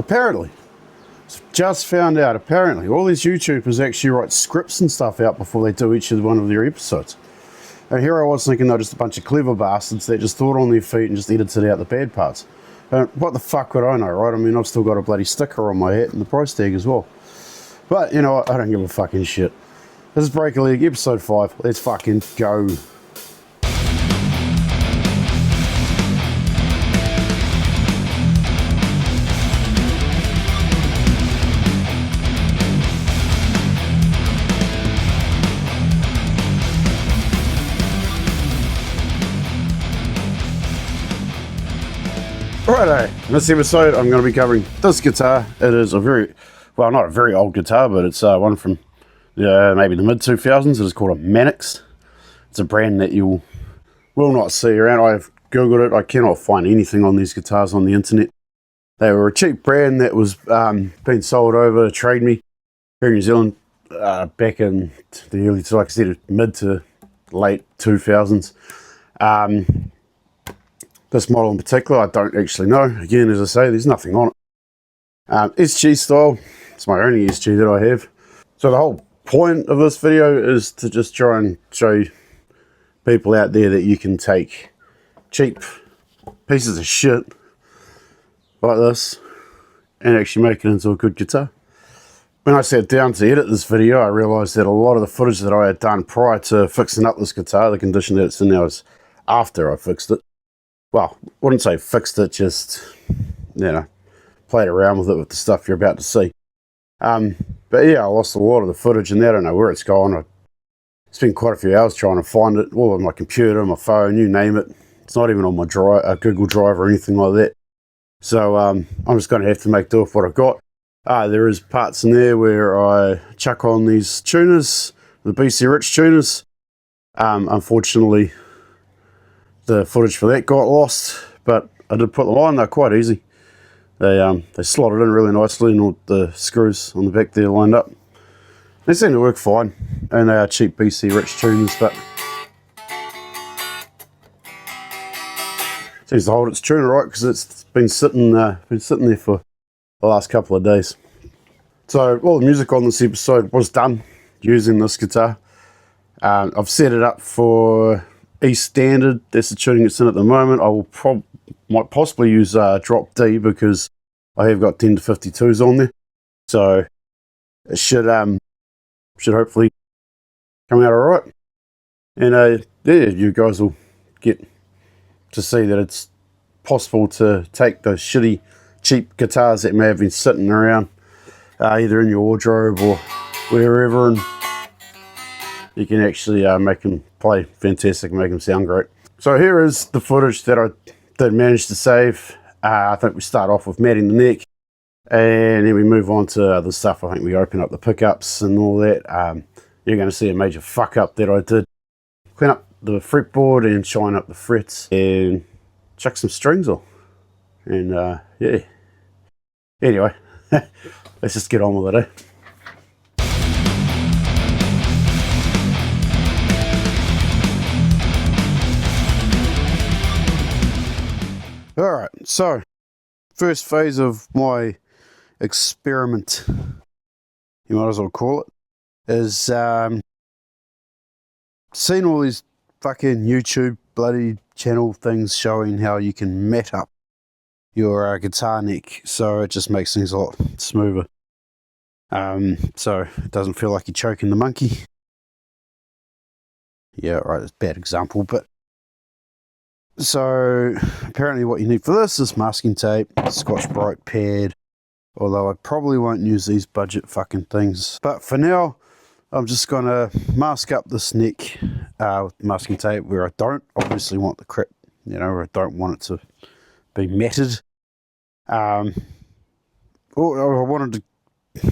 apparently, just found out, apparently, all these YouTubers actually write scripts and stuff out before they do each of one of their episodes. And here I was thinking they're just a bunch of clever bastards that just thought on their feet and just edited out the bad parts. What the fuck would I know, right? I mean, I've still got a bloody sticker on my hat and the price tag as well. But, you know what? I don't give a fucking shit. This is Break a Leg, episode 5. Let's fucking go. Righto, in this episode I'm going to be covering this guitar. It is a very, well, not a very old guitar, but it's one from maybe the mid-2000s. It is called a Mannix. It's a brand that you will not see around. I've googled it. I cannot find anything on these guitars on the internet. They were a cheap brand that was being sold over Trade Me here in New Zealand back in the early, like I said, mid to late 2000s. This model in particular, I don't actually know. Again, as I say, there's nothing on it. SG style, it's my only SG that I have. So the whole point of this video is to just try and show people out there that you can take cheap pieces of shit like this and actually make it into a good guitar. When I sat down to edit this video, I realised that a lot of the footage that I had done prior to fixing up this guitar, the condition that it's in now, is after I fixed it. Well, I wouldn't say fixed it, just, played around with it with the stuff you're about to see. But yeah, I lost a lot of the footage and I don't know where it's gone. I spent quite a few hours trying to find it, all on my computer, my phone, you name it. It's not even on my Google Drive or anything like that. So I'm just going to have to make do with what I've got. There is parts in there where I chuck on these tuners, the BC Rich tuners. Unfortunately, the footage for that got lost, but I did put them on. They're quite easy. They slotted in really nicely and all the screws on the back there lined up. They seem to work fine, and they are cheap BC Rich tuners, but seems to hold its tuner right because it's been sitting there for the last couple of days. So all the music on this episode was done using this guitar. I've set it up for E standard. That's the tuning it's in at the moment. I will might possibly use drop D because I have got 10 to 52s on there, so it should hopefully come out alright. And yeah, you guys will get to see that it's possible to take those shitty cheap guitars that may have been sitting around either in your wardrobe or wherever, and you can actually make them play fantastic, make them sound great. So here is the footage that I did manage to save. I think we start off with matting the neck, and then we move on to other stuff. I think we open up the pickups and all that. You're going to see a major fuck up that I did. Clean up the fretboard and shine up the frets and chuck some strings on. And yeah. Anyway, let's just get on with it, eh? Alright, so first phase of my experiment, you might as well call it, is seen all these fucking YouTube bloody channel things showing how you can mat up your guitar neck so it just makes things a lot smoother. So it doesn't feel like you're choking the monkey. Yeah, right, that's a bad example, but so apparently what you need for this is masking tape, Scotch-Brite pad, although I probably won't use these budget fucking things. But for now, I'm just going to mask up this neck with masking tape where I don't obviously want the crap, where I don't want it to be matted. I wanted to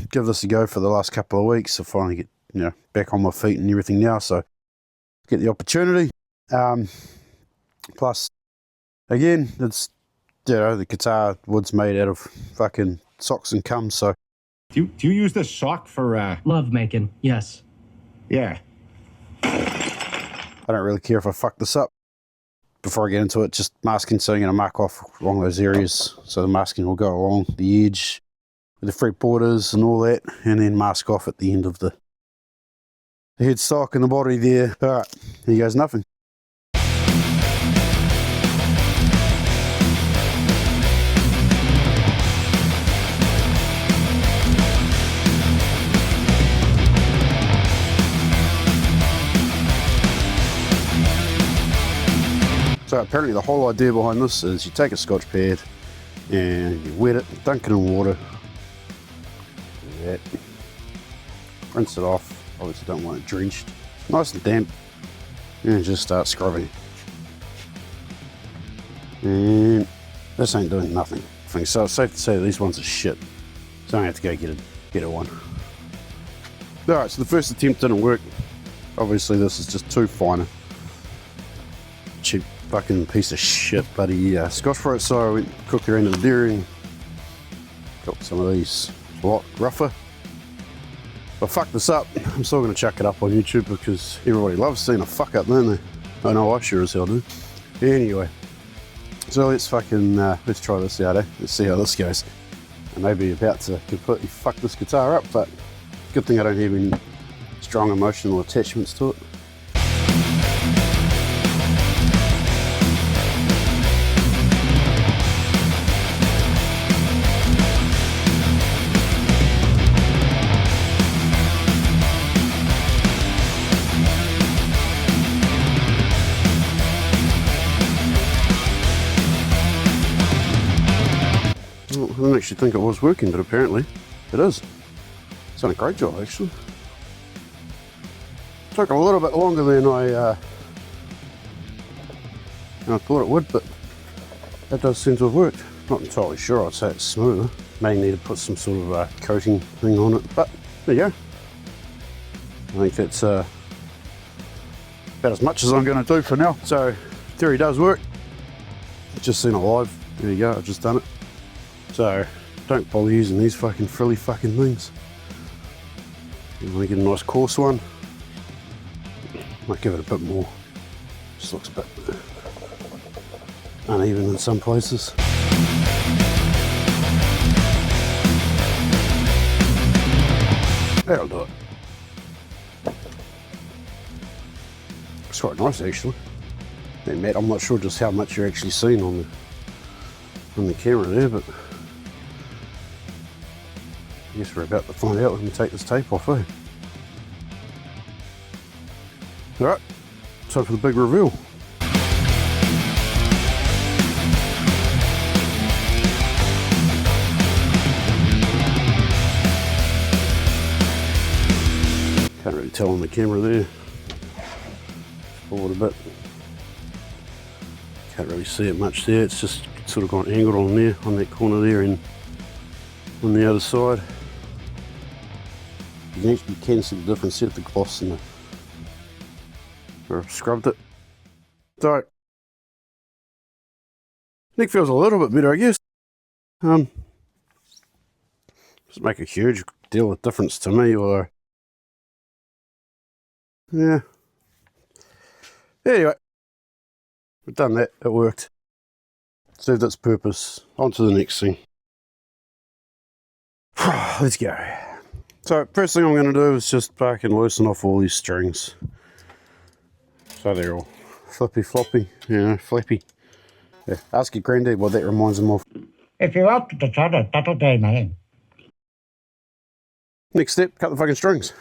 give this a go for the last couple of weeks. I finally get, back on my feet and everything now, so get the opportunity. Plus, again, it's, the guitar wood's made out of fucking socks and cum, so. Do you use the sock for, love making, yes. Yeah. I don't really care if I fuck this up. Before I get into it, just masking, so I'm going to mark off along those areas, so the masking will go along the edge with the 3/4 and all that, and then mask off at the end of the headstock and the body there. Alright, here goes nothing. So apparently the whole idea behind this is you take a Scotch pad and you wet it, dunk it in water, do that, rinse it off, obviously don't want it drenched, nice and damp, and just start scrubbing. And this ain't doing nothing. So it's safe to say that these ones are shit, so I have to go get a one. Alright, so the first attempt didn't work. Obviously this is just too finer. Cheap fucking piece of shit bloody Scotch for it, so I went cooked around in the dairy and got some of these a lot rougher. But fuck this up, I'm still going to chuck it up on YouTube because everybody loves seeing a fuck up, don't they? I know I sure as hell do. Anyway, so let's fucking let's try this out, eh? Let's see how this goes. I may be about to completely fuck this guitar up, but good thing I don't have any strong emotional attachments to it. Well, I didn't actually think it was working, but apparently it is. It's done a great job, actually. Took a little bit longer than I thought it would, but that does seem to have worked. Not entirely sure, I'd say it's smoother. May need to put some sort of coating thing on it, but there you go. I think that's about as much as I'm going to do for now. So, theory does work. Just seen it live. There you go, I've just done it. So, don't bother using these fucking frilly fucking things. You want to get a nice coarse one. Might give it a bit more. Just looks a bit uneven in some places. That'll do it. It's quite nice actually. And Matt, I'm not sure just how much you're actually seeing on the camera there, but I guess we're about to find out when we take this tape off, eh? Alright, time for the big reveal. Can't really tell on the camera there. Forward a bit. Can't really see it much there, it's just sort of got angled on there, on that corner there and on the other side. You can see the difference here, the gloss and I've scrubbed it. So, neck feels a little bit better, I guess. Doesn't make a huge deal of difference to me, or yeah. Anyway, we've done that, it worked. Served its purpose. On to the next thing. Let's go. So, first thing I'm going to do is just fucking loosen off all these strings. So they're all flippy floppy, you know, flappy. Yeah, ask your granddad what that reminds him of. If you want to try it, that'll do, man. Next step, cut the fucking strings.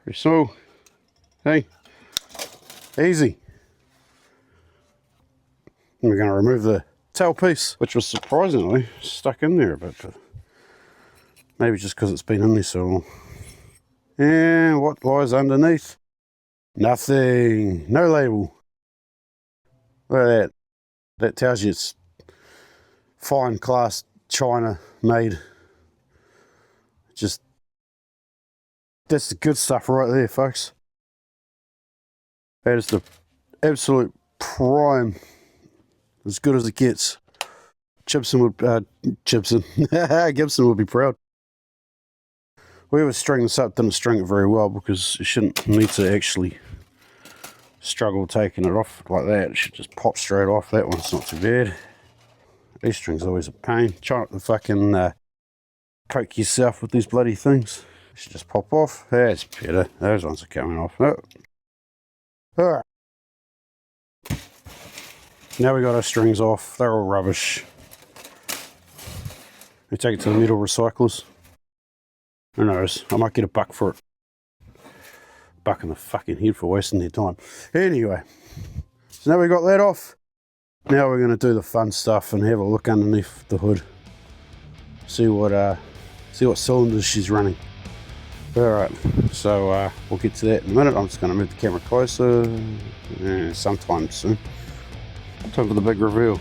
Very small. Hey, easy. And we're going to remove the tail piece, which was surprisingly stuck in there a bit, but maybe just because it's been in there so long. And what lies underneath? Nothing. No label. Look at that. That tells you it's fine class China made. Just, that's the good stuff right there, folks. That is the absolute prime, as good as it gets. Gibson would be proud. Whoever string this up didn't string it very well, because you shouldn't need to actually struggle taking it off like that. It should just pop straight off. That one's not too bad. These strings are always a pain. Try not to fucking coke yourself with these bloody things. They should just pop off. That's better. Those ones are coming off. Oh. Alright. Now we got our strings off. They're all rubbish. We take it to the metal recyclers. Who knows? I might get a buck for it. Buck in the fucking head for wasting their time. Anyway, so now we got that off. Now we're going to do the fun stuff and have a look underneath the hood. See what cylinders she's running. Alright, so we'll get to that in a minute. I'm just going to move the camera closer. Sometime soon. Time for the big reveal.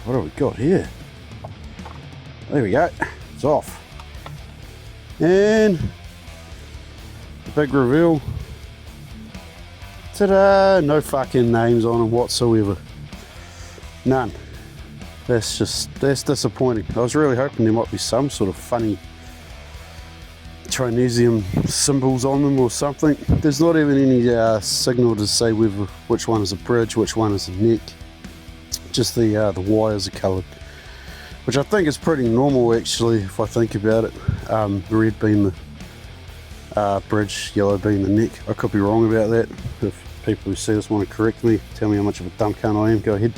What have we got here? There we go. It's off. And the big reveal. Ta-da! No fucking names on them whatsoever. None. That's disappointing. I was really hoping there might be some sort of funny Trinesium symbols on them or something. There's not even any signal to say which one is a bridge, which one is a neck. Just the wires are coloured, which I think is pretty normal actually if I think about it. Red being the bridge, yellow being the neck. I could be wrong about that. If people who see this want to correct me, tell me how much of a dumb cunt I am, go ahead.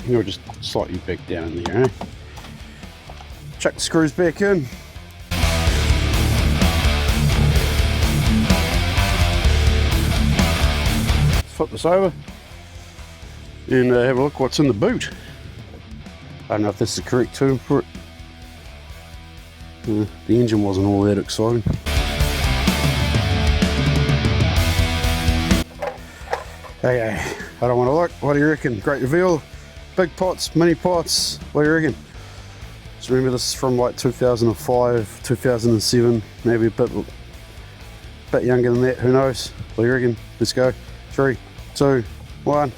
You'll just slightly back down in there, eh? Chuck the screws back in. Flip this over and have a look what's in the boot. I don't know if that's the correct term for it. The engine wasn't all that exciting. Okay, I don't want to look. What do you reckon? Great reveal. Big pots, mini pots. What do you reckon? Just remember this is from like 2005, 2007, maybe a bit younger than that. Who knows? What do you reckon? Let's go. 3, 2, 1.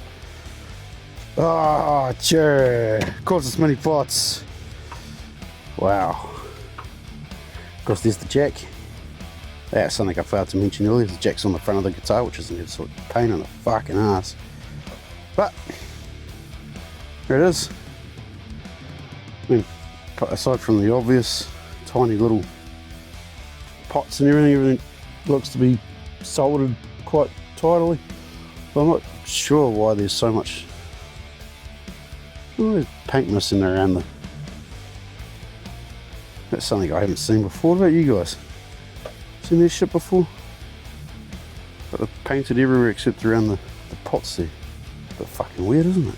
Oh, sure. Of course it's mini pots. Wow. Of course there's the jack. That's something I failed to mention earlier. The jack's on the front of the guitar, which is an absolute pain in the fucking ass. But there it is. I mean, aside from the obvious tiny little pots and everything looks to be soldered quite tidily. But I'm not sure why there's so much paint missing around the. That's something I haven't seen before. What about you guys? Seen this shit before? But they're painted everywhere except around the pots there. A bit fucking weird, isn't it?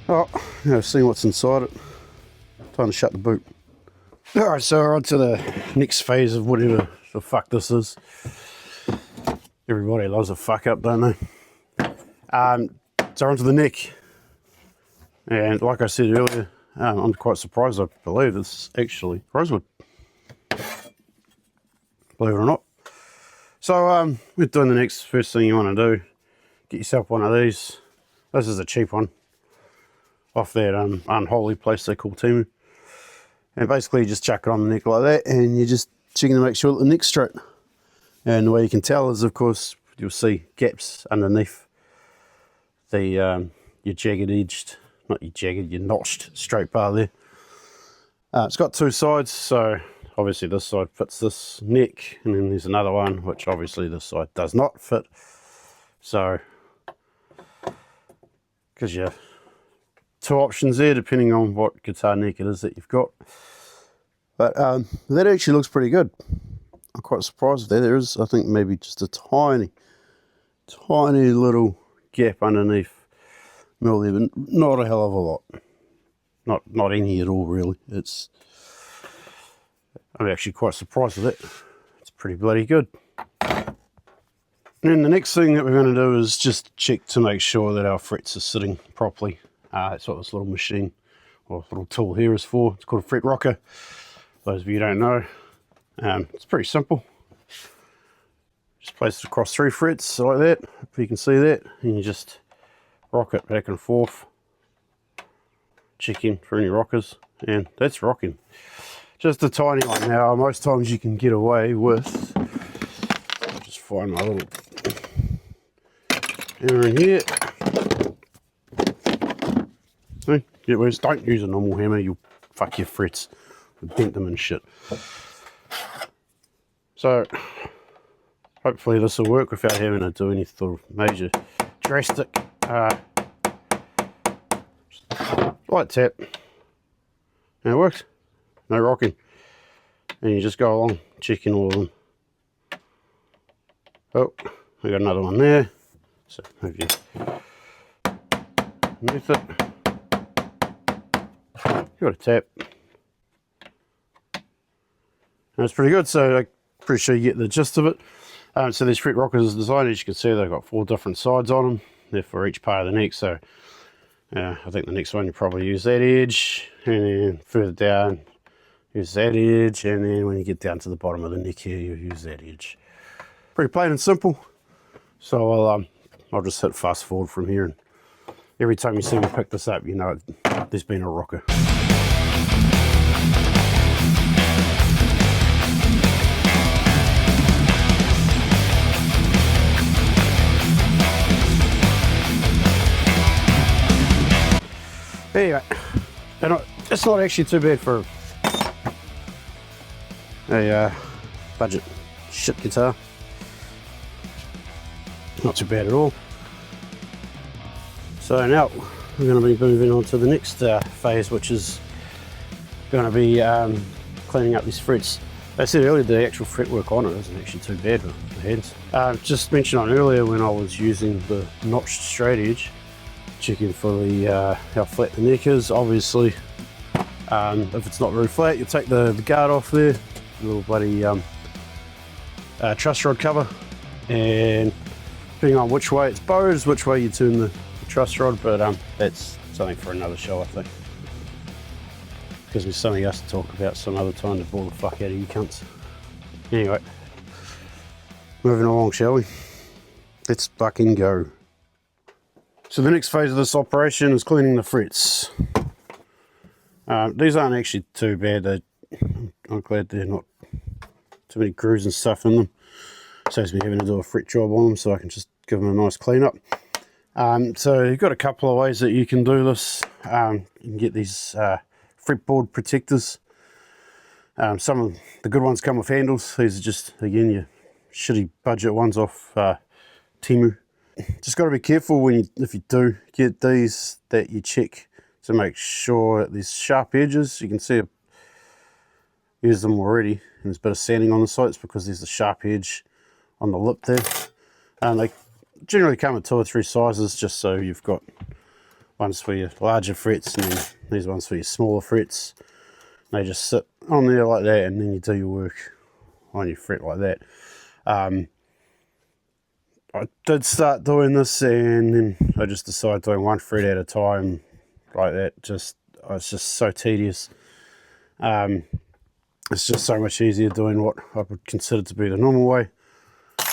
Oh, now seeing what's inside it. Time to shut the boot. Alright, so we're on to the next phase of whatever the fuck this is. Everybody loves a fuck up, don't they? So we're onto the neck. And like I said earlier, I'm quite surprised. I believe it's actually rosewood. Believe it or not. So we're doing the next first thing you want to do. Get yourself one of these. This is a cheap one. Off that unholy place they call Timu. And basically you just chuck it on the neck like that and you're just checking to make sure that the neck's straight. And the way you can tell is, of course, you'll see gaps underneath the your jagged edged, not your jagged, your notched straight bar there. It's got two sides, so obviously this side fits this neck, and then there's another one which obviously this side does not fit. So, because you have two options there depending on what guitar neck it is that you've got. But that actually looks pretty good. I'm quite surprised with that. There is, I think, maybe just a tiny little gap underneath middle there, but not a hell of a lot. Not any at all, really. I'm actually quite surprised with it. It's pretty bloody good. And then the next thing that we're going to do is just check to make sure that our frets are sitting properly. That's what this little machine or little tool here is for. It's called a fret rocker. For those of you who don't know, it's pretty simple. Just place it across 3 frets like that, if you can see that, and you just rock it back and forth check in for any rockers, and that's rocking. Just a tiny one. Now, most times you can get away with, I'll just find my little hammer in here. See? Don't use a normal hammer, you'll fuck your frets, dent them and shit. So, hopefully this will work without having to do any sort of major drastic light tap. And it works. No rocking. And you just go along checking all of them. Oh, I got another one there. So move you underneath it. You got a tap. And it's pretty good, so I'm pretty sure you get the gist of it. So these fret rockers are designed, as you can see, they've got 4 different sides on them. They're for each part of the neck, so I think the next one you probably use that edge, and then further down use that edge, and then when you get down to the bottom of the neck here, you use that edge. Pretty plain and simple. So I'll just hit fast forward from here, and every time you see me pick this up, you know there's been a rocker. Anyway, it's not actually too bad for a budget shit guitar. Not too bad at all. So now we're going to be moving on to the next phase, which is going to be cleaning up these frets. As I said earlier, the actual fretwork on it isn't actually too bad with the hands. Just mentioned on earlier when I was using the notched straight edge, checking for the how flat the neck is. Obviously, if it's not very flat, you take the guard off there, the little bloody truss rod cover, and depending on which way it's bowed is which way you turn the truss rod, but that's something for another show, I think. Gives me something else to talk about some other time to bore the fuck out of you cunts. Anyway, moving along, shall we? Let's fucking go. So the next phase of this operation is cleaning the frets. These aren't actually too bad. I'm glad they're not too many grooves and stuff in them. Saves me having to do a fret job on them, so I can just give them a nice clean up. So you've got a couple of ways that you can do this. You can get these fretboard protectors. Some of the good ones come with handles. These are just, again, your shitty budget ones off Temu. Just got to be careful when if you do get these, that you check to make sure that there's sharp edges. You can see I've used them already, and there's a bit of sanding on the sides because there's a sharp edge on the lip there. And they generally come in 2 or 3 sizes, just so you've got ones for your larger frets and then these ones for your smaller frets. They just sit on there like that, and then you do your work on your fret like that. I did start doing this, and then I just decided doing 1 fret at a time like that. It's just so tedious. It's just so much easier doing what I would consider to be the normal way,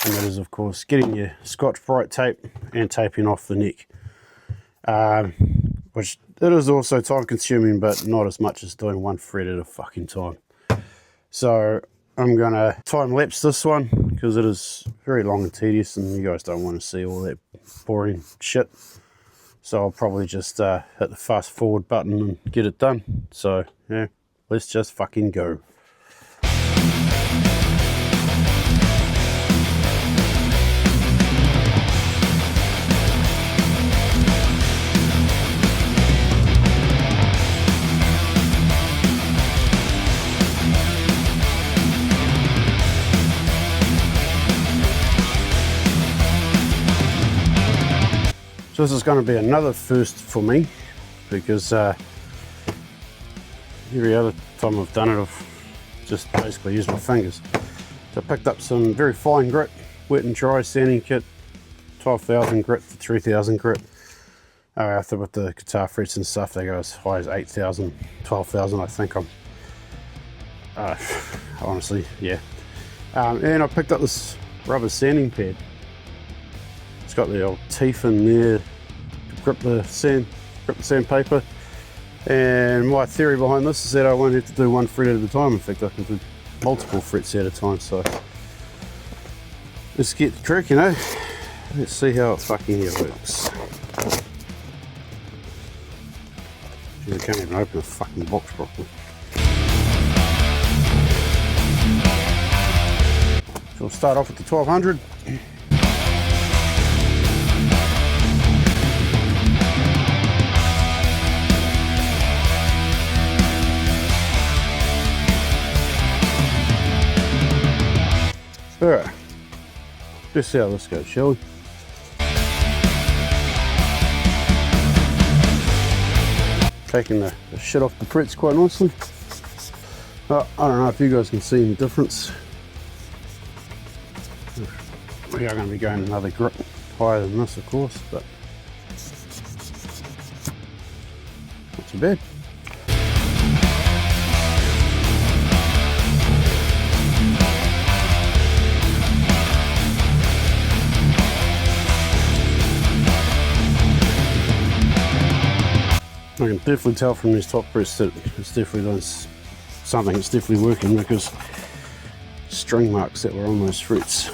and that is, of course, getting your Scotch-Brite tape and taping off the neck, which it is also time consuming, but not as much as doing 1 fret at a fucking time. So I'm gonna time lapse this one because it is very long and tedious, and you guys don't want to see all that boring shit. So I'll probably just hit the fast forward button and get it done. So yeah, let's just fucking go. So this is going to be another first for me, because every other time I've done it, I've just basically used my fingers. So I picked up some very fine grit, wet and dry sanding kit, 12,000 grit to 3,000 grit. After with the guitar frets and stuff, they go as high as 8,000, 12,000 I think. Honestly, yeah. And I picked up this rubber sanding pad. Got the old teeth in there to grip the sandpaper. And my theory behind this is that I won't have to do one fret at a time. In fact, I can do multiple frets at a time. So let's get the trick, you know. Let's see how it fucking works. Jeez, I can't even open the fucking box properly. So we'll start off with the 1200. Alright, let's see how this goes, shall we? Taking the shit off the frets quite nicely. I don't know if you guys can see any difference. We are going to be going another grip higher than this, of course, but not too bad. I can definitely tell from these top press that it's definitely done something. It's definitely working because string marks that were on those frets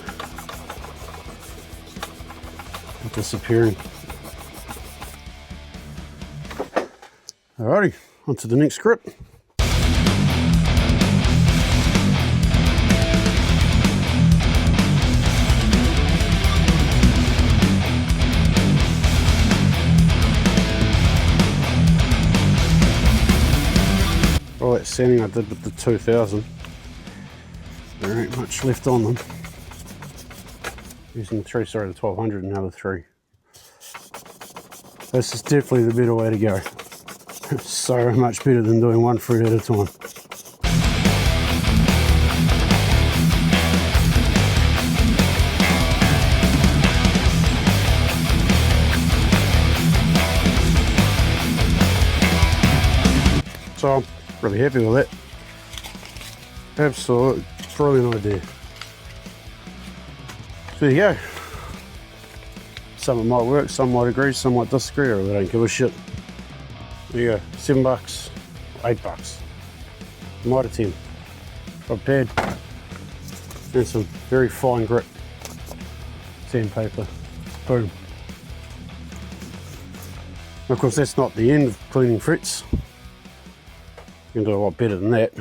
are disappearing. Alrighty, on to the next grip. All that sanding I did with the 2000, there ain't much left on them. Using the 1200 and the other 3. This is definitely the better way to go. So much better than doing one fret at a time. So I'm really happy with that. Absolute brilliant idea. So there you go. Some it might work, some might agree, some might disagree, or they don't give a shit. There you go, $7, $8. Might have 10. Not bad. And some very fine grit sandpaper. Boom. Of course, that's not the end of cleaning frets. You can do a lot better than that.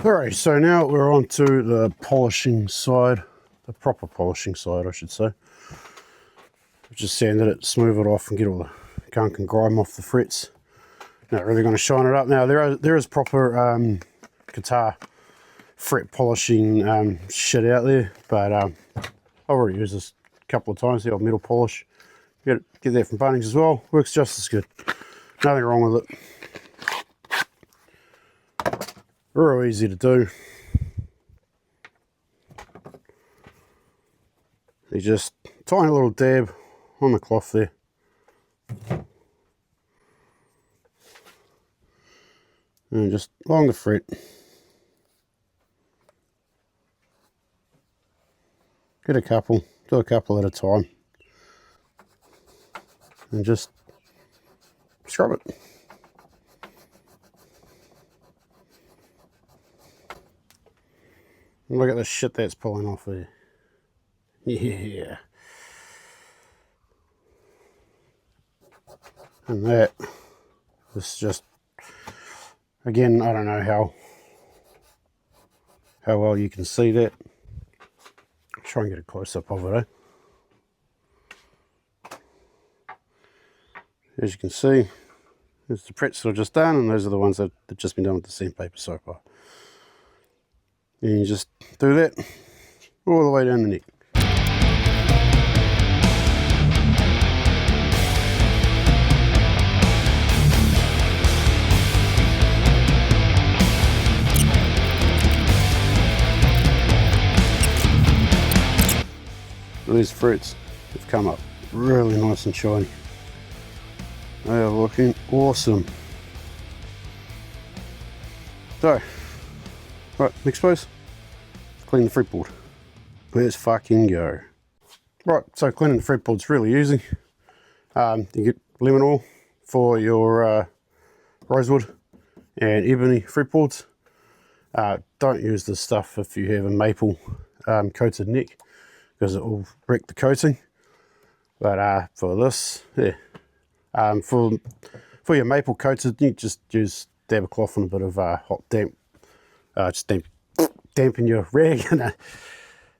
Alright, so now we're on to the polishing side, the proper polishing side, I should say. Just sanded it, smooth it off, and get all the gunk and grime off the frets. Not really going to shine it up now. There is proper guitar fret polishing shit out there, but I've already used this a couple of times. The old metal polish, get that from Mannix as well. Works just as good. Nothing wrong with it. Real easy to do. You just tiny little dab on the cloth there. And just along the fret. Get a couple, do a couple at a time. And just scrub it. Look at the shit that's pulling off there. Yeah. And that is just, again, I don't know how well you can see that. Try and get a close up of it, As you can see, there's the frets that I've just done, and those are the ones that have just been done with the sandpaper so far. And you just do that all the way down the neck. These frets have come up really nice and shiny. They are looking awesome. So, right, next place, clean the fretboard. Let's fucking go. Right, so cleaning the fretboard's really easy. You get lemon oil for your rosewood and ebony fretboards. Don't use this stuff if you have a maple coated neck, because it will wreck the coating. But for this, yeah, for your maple coated, you just use dab a cloth and a bit of hot damp, just dampen your rag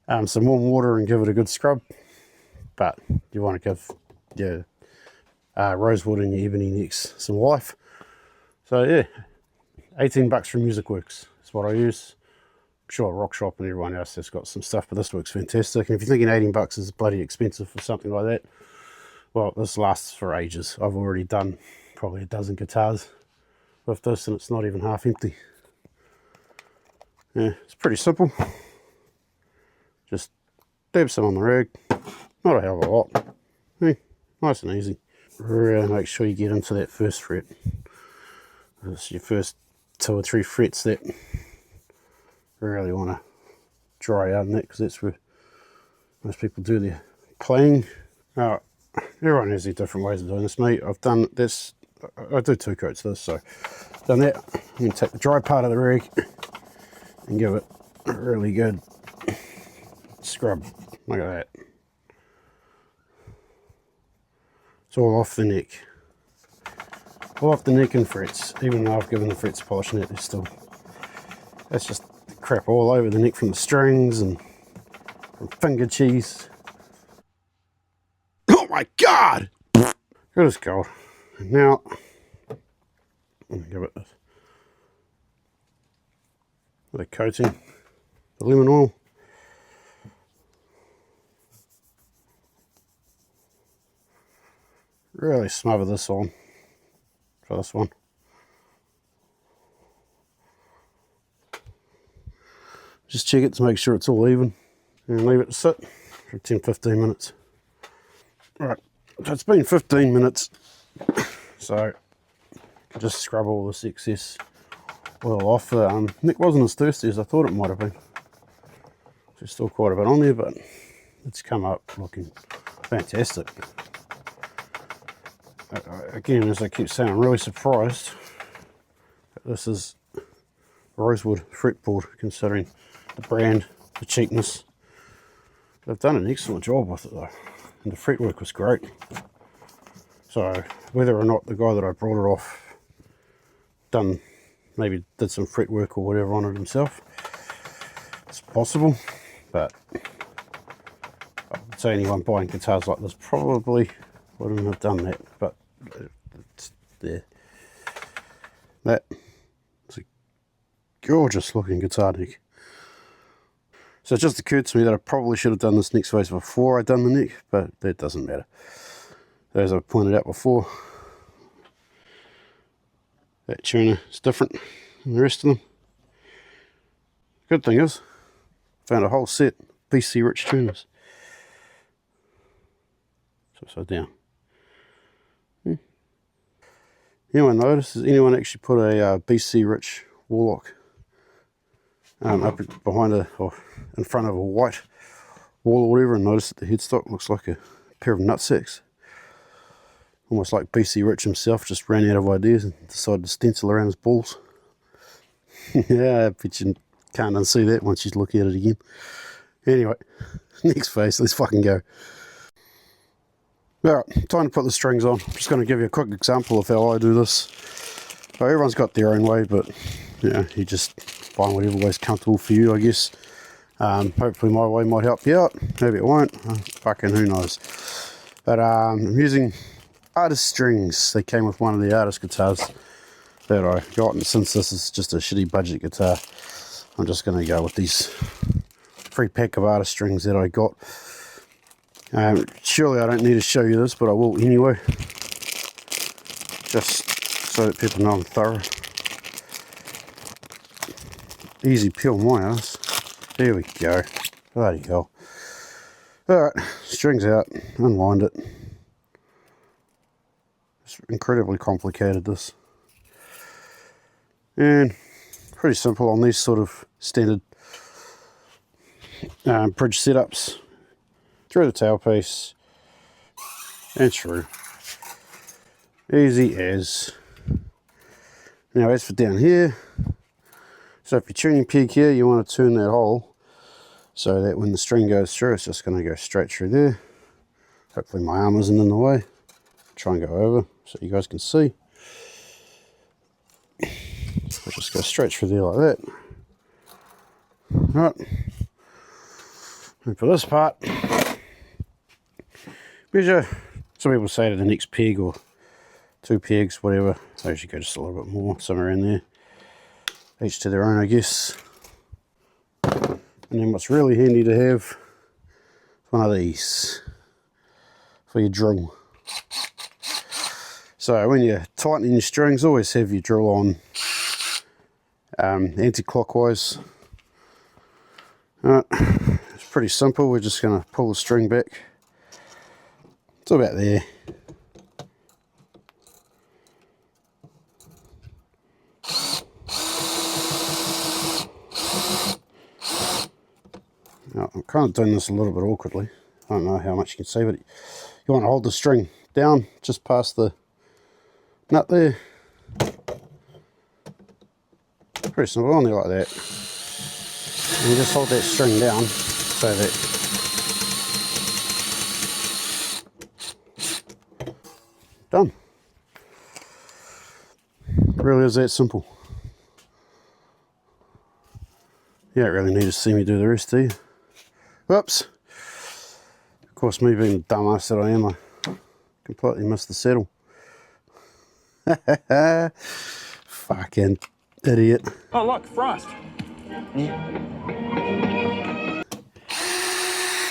and some warm water and give it a good scrub. But you want to give your rosewood and your ebony necks some life. So yeah, $18 from Music Works is what I use. I'm sure Rock Shop and everyone else has got some stuff, but this works fantastic. And if you're thinking $18 is bloody expensive for something like that, well, this lasts for ages. I've already done probably a dozen guitars with this, and it's not even half empty. Yeah, it's pretty simple. Just dab some on the rag, not a hell of a lot. Hey, nice and easy. Really make sure you get into that first fret. It's your first 2 or 3 frets that really want to dry out in that, because that's where most people do their playing. Now, everyone has their different ways of doing this. Me, I've done this, I do 2 coats of this, so done that. You can take the dry part of the rag and give it a really good scrub. Look at that. It's all off the neck. All off the neck and frets. Even though I've given the frets a polish in it, there's still, that's just crap all over the neck from the strings and from finger cheese. Oh my god! Good as gold. And now, I'm gonna give it a coating, the lemon oil. Really smother this on for this one. Just check it to make sure it's all even and leave it to sit for 10-15 minutes. Right, so it's been 15 minutes, so just scrub all this excess oil off. Nick wasn't as thirsty as I thought it might have been. There's still quite a bit on there, but it's come up looking fantastic. Again, as I keep saying, I'm really surprised that this is rosewood fretboard, considering the brand, the cheapness. They've done an excellent job with it though, and the fretwork was great. So whether or not the guy that I brought it off maybe did some fretwork or whatever on it himself, it's possible, but I'd say anyone buying guitars like this probably wouldn't have done that. But it's there. That is a gorgeous looking guitar neck. So it just occurred to me that I probably should have done this neck face before I done the neck, but that doesn't matter. As I pointed out before, that tuner is different than the rest of them. Good thing is, found a whole set of BC Rich tuners. It's upside down. Anyone notice? Has anyone actually put a BC Rich Warlock up behind or in front of a white wall or whatever, and notice that the headstock looks like a pair of nutsacks? Almost like BC Rich himself just ran out of ideas and decided to stencil around his balls. Yeah, I bet you can't unsee that once you look at it again. Anyway, next face, let's fucking go. Alright, time to put the strings on. I'm just going to give you a quick example of how I do this. Well, everyone's got their own way, but you just find whatever way's comfortable for you, I guess. Hopefully my way might help you out. Maybe it won't. Fucking who knows. But I'm using artist strings. They came with one of the artist guitars that I got, and since this is just a shitty budget guitar, I'm just going to go with these free pack of artist strings that I got. Surely I don't need to show you this, but I will anyway, just so that people know I'm thorough. Easy peel my ass. There we go. Bloody hell. Alright, strings out, unwind it. It's incredibly complicated, this. And pretty simple on these sort of standard bridge setups. Through the tailpiece and through. Easy as. Now as for down here, so if you're tuning peg here, you want to turn that hole so that when the string goes through, it's just going to go straight through there. Hopefully my arm isn't in the way. Try and go over so you guys can see. We'll just go straight through there like that. Right. And for this part, measure, some people say to the next peg or 2 pegs, whatever. I usually go just a little bit more, somewhere in there. Each to their own, I guess. And then what's really handy to have is one of these for your drill. So when you're tightening your strings, always have your drill on anti-clockwise. It's pretty simple. We're just going to pull the string back. It's about there. Now, I'm kind of doing this a little bit awkwardly. I don't know how much you can see, but you want to hold the string down just past the nut there. Pretty simple, only like that. And you just hold that string down so that done. Really is that simple. You don't really need to see me do the rest, do you? Whoops. Of course, me being the dumbass that I am, I completely missed the saddle. Fucking idiot. Oh, look, frost.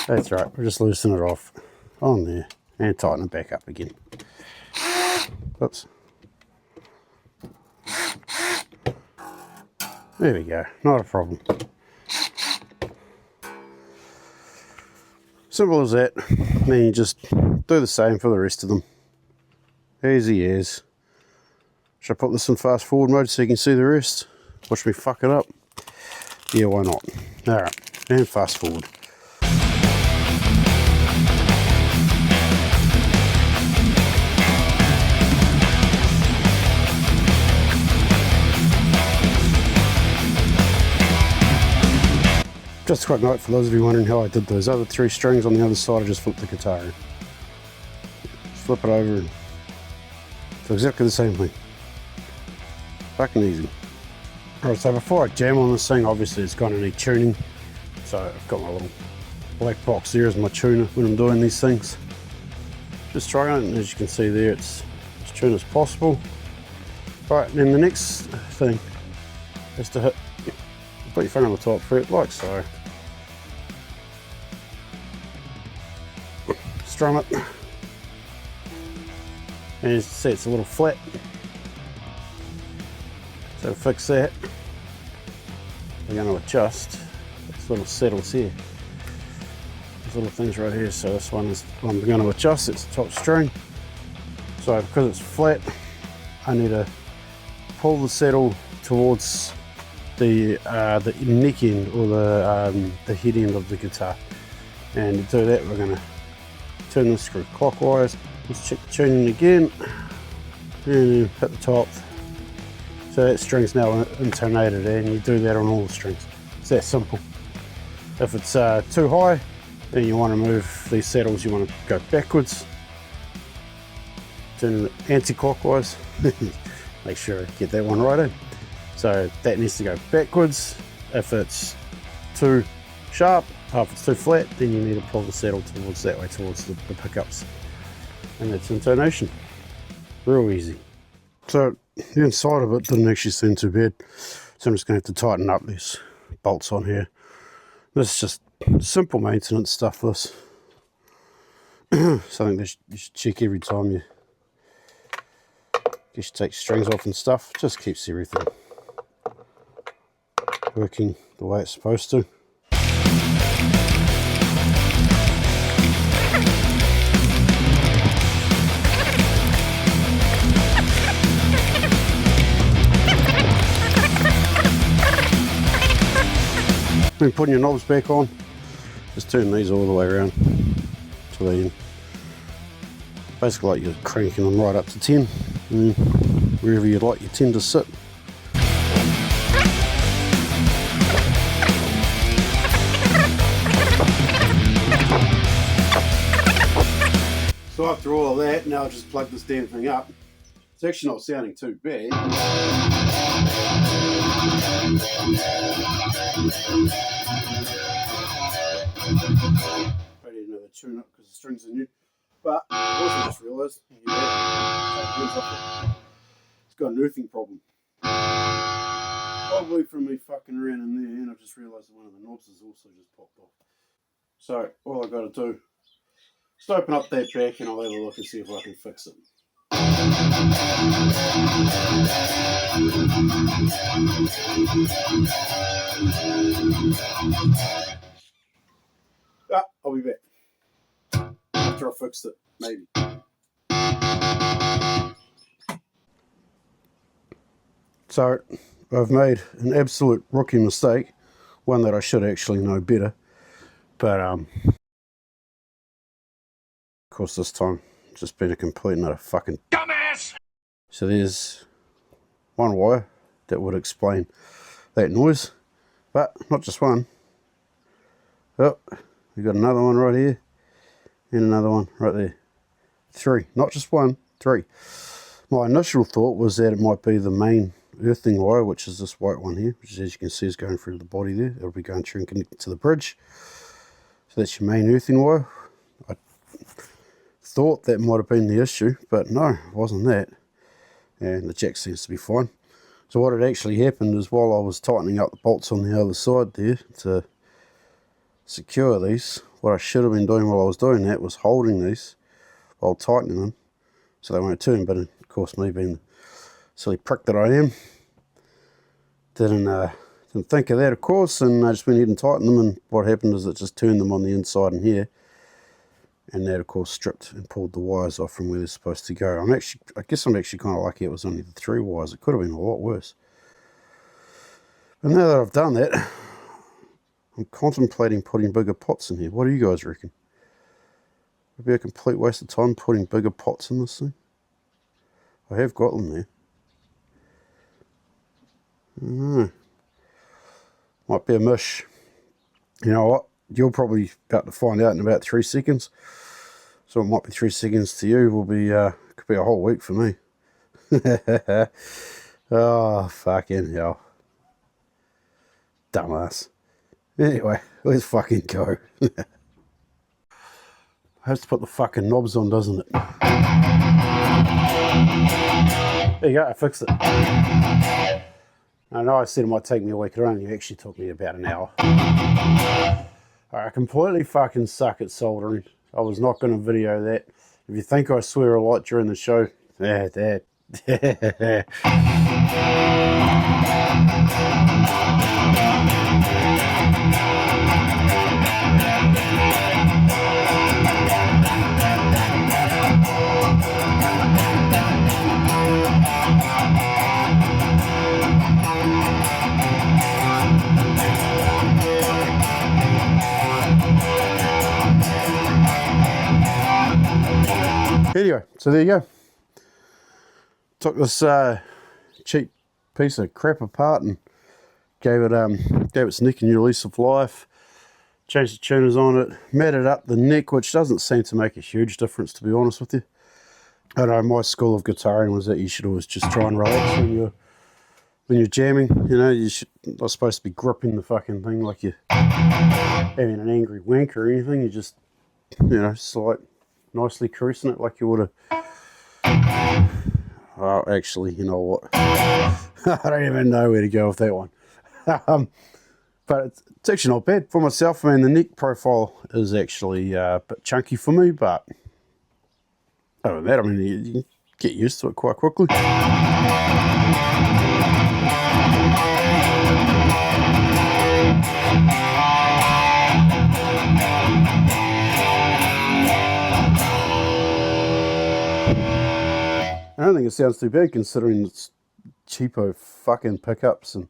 That's right, we're just loosening it off on there and tighten it back up again. Oops. There we go, not a problem. Simple as that. Then you just do the same for the rest of them. Easy as. Should I put this in fast forward mode so you can see the rest? Watch me fuck it up? Yeah, why not? Alright, and fast forward. Just a quick note for those of you wondering how I did those other 3 strings on the other side. I just flipped the guitar in. Just flip it over and do exactly the same thing. Fucking easy. Alright, so before I jam on this thing, obviously it's going to need tuning. So I've got my little black box there as my tuner when I'm doing these things. Just trying it, and as you can see there, it's as tuned as possible. Right, and then the next thing is to hit, put your finger on the top fret like so. Strum it. And as you see, it's a little flat. So to fix that, we're going to adjust these little settles here. These little things right here. So this one is one we're going to adjust. It's the top string. So because it's flat, I need to pull the settle towards the neck end or the head end of the guitar. And to do that, we're going to turn the screw clockwise. Let's check the tuning again, and then hit the top. So that string's now intonated, and you do that on all the strings. It's that simple. If it's too high, then you want to move these saddles. You want to go backwards, turn it anti-clockwise. Make sure I get that one right in. So that needs to go backwards. If it's too sharp, if it's too flat, then you need to pull the saddle towards that way, towards the pickups. And that's intonation. Real easy. So the inside of it didn't actually seem too bad. So I'm just going to have to tighten up these bolts on here. This is just simple maintenance stuff, this. Something that you should check every time you take strings off and stuff. Just keeps everything working the way it's supposed to. When putting your knobs back on, just turn these all the way around to the end. Basically like you're cranking them right up to 10, and then wherever you'd like your 10 to sit, So after all of that, now I've just plugged this damn thing up. It's actually not sounding too bad. I need another tune up because the strings are new. But I also just realised, it's got an earthing problem. Probably from me fucking around in there, and I've just realised that one of the knobs has also just popped off. So all I've got to do is open up that back and I'll have a look and see if I can fix it. I'll be back after I fixed it, maybe. So I've made an absolute rookie mistake, one that I should actually know better, but of course this time it's just been a complete and utter fucking dumbass. So there's one wire that would explain that noise, but not just one. Oh, we got another one right here and another one right there. Three, not just one, three. My initial thought was that it might be the main earthing wire, which is this white one here, which as you can see is going through the body there. It'll be going through and connected to the bridge. So that's your main earthing wire. I thought that might have been the issue, but no, it wasn't that. And the jack seems to be fine. So what had actually happened is while I was tightening up the bolts on the other side there to secure these, what I should have been doing while I was doing that was holding these while tightening them so they won't turn. But of course, me being the silly prick that I am, didn't think of that, of course, and I just went ahead and tightened them, and what happened is it just turned them on the inside in here, and that of course stripped and pulled the wires off from where they're supposed to go. I guess I'm actually kind of lucky it was only the 3 wires. It could have been a lot worse. But now that I've done that, I'm contemplating putting bigger pots in here. What do you guys reckon? Would it be a complete waste of time putting bigger pots in this thing? I have got them there. I don't know. Might be a mish. You know what? You're probably about to find out in about 3 seconds. So it might be 3 seconds to you. Will be could be a whole week for me. Oh, fucking hell. Dumbass. Anyway, let's fucking go. Has to put the fucking knobs on, doesn't it? There you go, I fixed it. I know I said it might take me a week, it only actually took me about an hour. I completely fucking suck at soldering. I was not going to video that. If you think I swear a lot during the show, that. Anyway, so there you go. Took this cheap piece of crap apart and gave its neck a new lease of life. Changed the tuners on it, matted up the neck, which doesn't seem to make a huge difference, to be honest with you. I know my school of guitaring was that you should always just try and relax when you're jamming. You know, you should not supposed to be gripping the fucking thing like you're having an angry wank or anything. You just, you know, slight. Nicely caressing it like you would have. Oh, actually, you know what? I don't even know where to go with that one. But it's actually not bad for myself. I mean, the neck profile is actually a bit chunky for me, but other than that, I mean, you can get used to it quite quickly. I don't think it sounds too bad considering it's cheapo fucking pickups and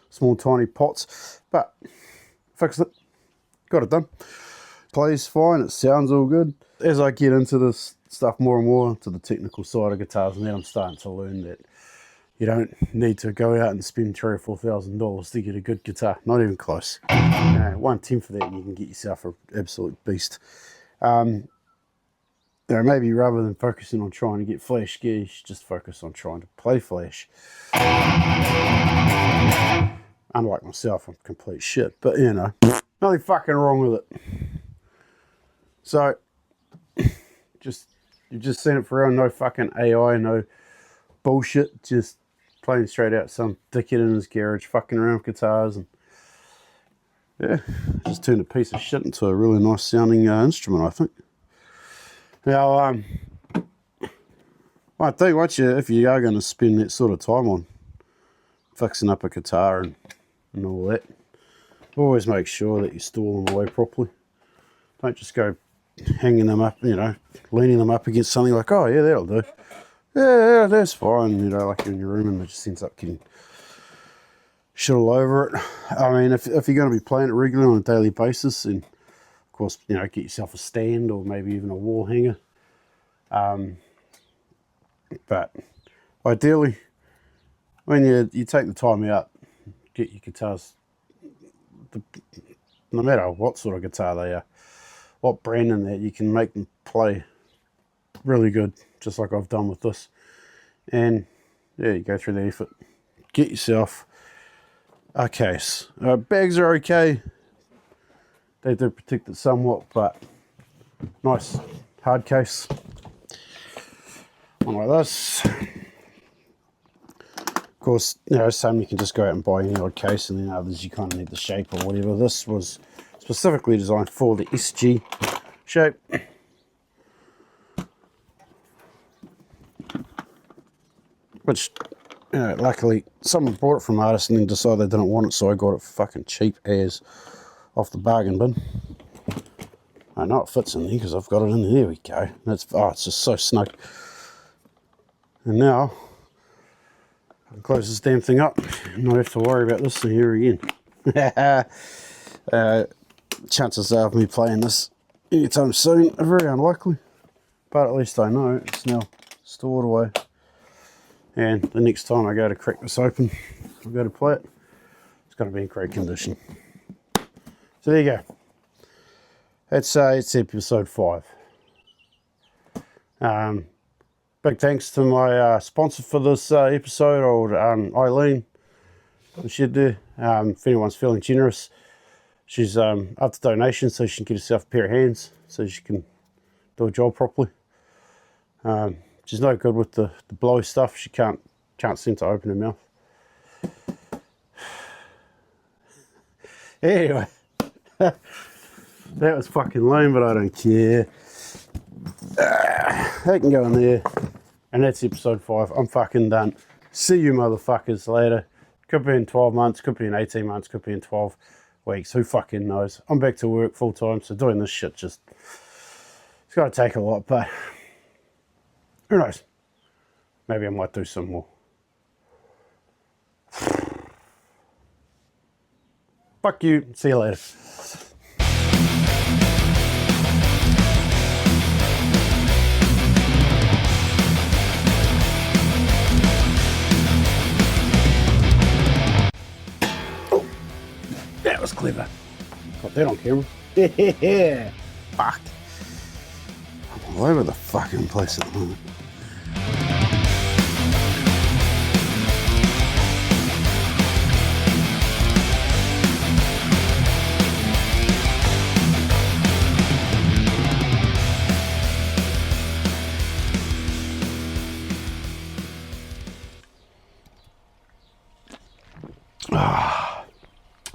small tiny pots, but fixed it, got it done. Plays fine, it sounds all good. As I get into this stuff more and more, to the technical side of guitars, now I'm starting to learn that you don't need to go out and spend $3,000 or $4,000 to get a good guitar, not even close. 110 for that and you can get yourself an absolute beast. you know, maybe rather than focusing on trying to get Flash gear, you should just focus on trying to play Flash. Unlike myself, I'm complete shit, but you know, nothing fucking wrong with it. So, you've just seen it for real, no fucking AI, no bullshit, just playing straight out some dickhead in his garage, fucking around with guitars, and yeah, just turned a piece of shit into a really nice sounding instrument, I think. Now, I think if you are going to spend that sort of time on fixing up a guitar and all that, always make sure that you store them away properly. Don't just go hanging them up, you know, leaning them up against something like, oh yeah, that'll do. Yeah, that's fine, you know, like in your room, and it just ends up getting shit all over it. I mean, if you're going to be playing it regularly on a daily basis, and of course, you know, get yourself a stand or maybe even a wall hanger. But ideally, when you take the time out, get your guitars, no matter what sort of guitar they are, what brand in that, you can make them play really good, just like I've done with this. And yeah, you go through the effort. Get yourself a case. Bags are okay. They do protect it somewhat, but nice hard case. One like this. Of course, you know, some you can just go out and buy any odd case, and then others you kind of need the shape or whatever. This was specifically designed for the SG shape. Which, you know, luckily someone bought it from artists and then decided they didn't want it, so I got it fucking cheap as off the bargain bin. I know it fits in there because I've got it in there. There we go. It's just so snug. And now I can close this damn thing up and not have to worry about this thing here again. Chances are of me playing this anytime soon are very unlikely, but at least I know it's now stored away. And the next time I go to crack this open, I'll go to play it, it's going to be in great condition. So there you go. It's episode 5. Big thanks to my sponsor for this episode, old Eileen. The shed there. If anyone's feeling generous, she's up to donation so she can get herself a pair of hands so she can do a job properly. She's no good with the blow stuff. She can't seem to open her mouth. Anyway, that was fucking lame, but I don't care. They can go in there. And that's episode 5. I'm fucking done. See you motherfuckers later. Could be in 12 months, could be in 18 months, could be in 12 weeks. Who fucking knows? I'm back to work full time, so doing this shit it's got to take a lot, but who knows? Maybe I might do some more. Fuck you. See you later. Oh, that was clever. Got that on camera. Yeah. Fuck. I'm all over the fucking place at the moment.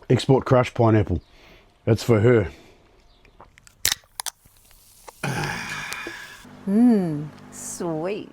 Export crushed pineapple. That's for her. Sweet.